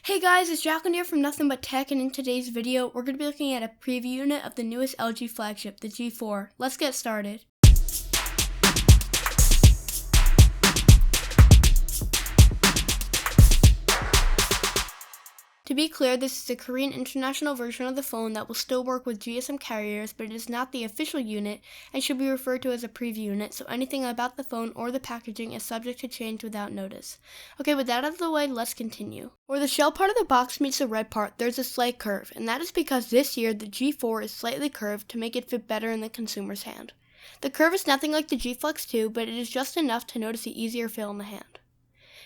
Hey guys, it's Jacqueline here from Nothing But Tech, and in today's video, we're going to be looking at a preview unit of the newest LG flagship, the G4. Let's get started. To be clear, this is a Korean international version of the phone that will still work with GSM carriers, but it is not the official unit and should be referred to as a preview unit, so anything about the phone or the packaging is subject to change without notice. Okay, with that out of the way, let's continue. Where the shell part of the box meets the red part, there's a slight curve, and that is because this year the G4 is slightly curved to make it fit better in the consumer's hand. The curve is nothing like the G Flex 2, but it is just enough to notice the easier feel in the hand.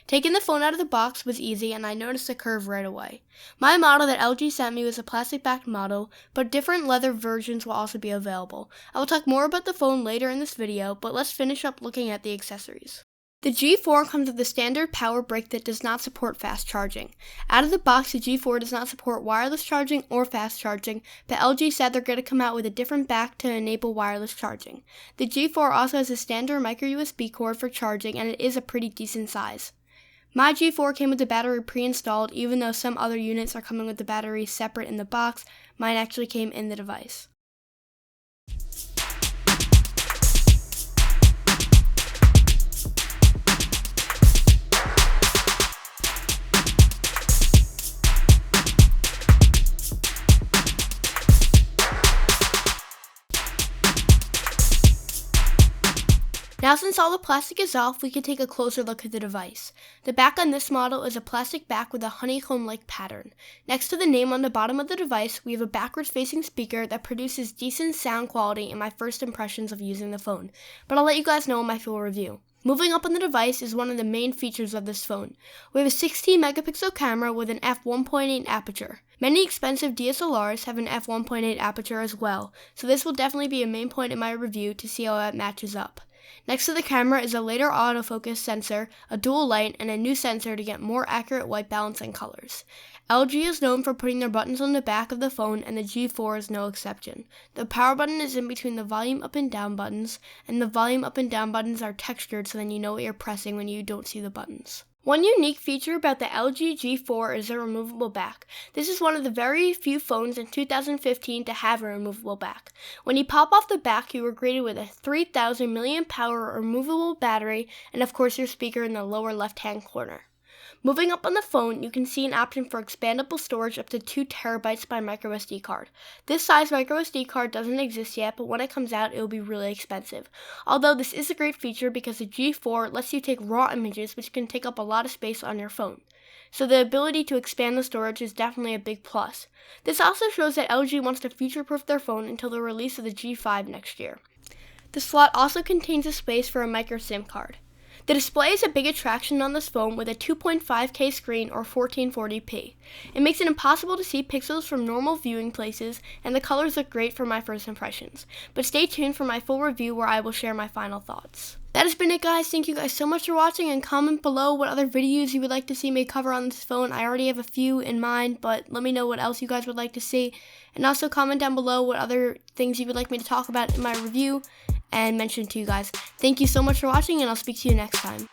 Taking the phone out of the box was easy, and I noticed the curve right away. My model that LG sent me was a plastic-backed model, but different leather versions will also be available. I will talk more about the phone later in this video, but let's finish up looking at the accessories. The G4 comes with a standard power brick that does not support fast charging. Out of the box, the G4 does not support wireless charging or fast charging, but LG said they're going to come out with a different back to enable wireless charging. The G4 also has a standard micro USB cord for charging, and it is a pretty decent size. My G4 came with the battery pre-installed, even though some other units are coming with the battery separate in the box. Mine actually came in the device. Now since all the plastic is off, we can take a closer look at the device. The back on this model is a plastic back with a honeycomb-like pattern. Next to the name on the bottom of the device, we have a backwards-facing speaker that produces decent sound quality in my first impressions of using the phone, but I'll let you guys know in my full review. Moving up on the device is one of the main features of this phone. We have a 16-megapixel camera with an f1.8 aperture. Many expensive DSLRs have an f1.8 aperture as well, so this will definitely be a main point in my review to see how that matches up. Next to the camera is a later autofocus sensor, a dual light, and a new sensor to get more accurate white balance and colors. LG is known for putting their buttons on the back of the phone, and the G4 is no exception. The power button is in between the volume up and down buttons, and the volume up and down buttons are textured so then you know what you're pressing when you don't see the buttons. One unique feature about the LG G4 is a removable back. This is one of the very few phones in 2015 to have a removable back. When you pop off the back, you are greeted with a 3000 mAh removable battery and of course your speaker in the lower left-hand corner. Moving up on the phone, you can see an option for expandable storage up to 2 TB by microSD card. This size microSD card doesn't exist yet, but when it comes out, it will be really expensive. Although this is a great feature because the G4 lets you take raw images, which can take up a lot of space on your phone. So the ability to expand the storage is definitely a big plus. This also shows that LG wants to future-proof their phone until the release of the G5 next year. The slot also contains a space for a micro SIM card. The display is a big attraction on this phone with a 2.5K screen or 1440p. It makes it impossible to see pixels from normal viewing places, and the colors look great for my first impressions. But stay tuned for my full review where I will share my final thoughts. That has been it, guys. Thank you guys so much for watching, and comment below what other videos you would like to see me cover on this phone. I already have a few in mind, but let me know what else you guys would like to see. And also comment down below what other things you would like me to talk about in my review and mention to you guys. Thank you so much for watching, and I'll speak to you next time.